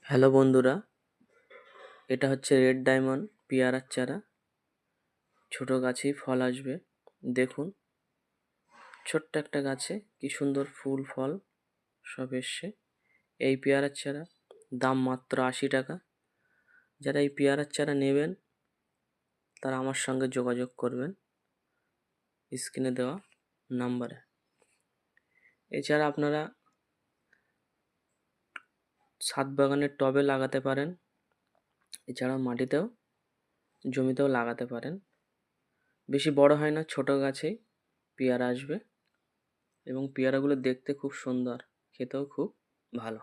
Hello বন্ধুরা, এটা হচ্ছে রেড ডায়মন্ড পেয়ারার চারা। ছোট গাছেই ফল আসবে। দেখুন, ছোট্ট একটা গাছে কি সুন্দর ফুল ফল সব এসছে। এই পেয়ারার চারা দাম মাত্র 80 টাকা। যারা এই পেয়ারার চারা নেবেন তারা আমার সঙ্গে যোগাযোগ করবেন স্ক্রিনে দেওয়া নাম্বারে। এছাড়া আপনারা ছাদ বাগানের টবে লাগাতে পারেন, এছাড়াও মাটিতেও জমিতেও লাগাতে পারেন। বেশি বড় হয় না, ছোট গাছেই পেয়ারা আসবে এবং পেয়ারাগুলো দেখতে খুব সুন্দর, খেতেও খুব ভালো।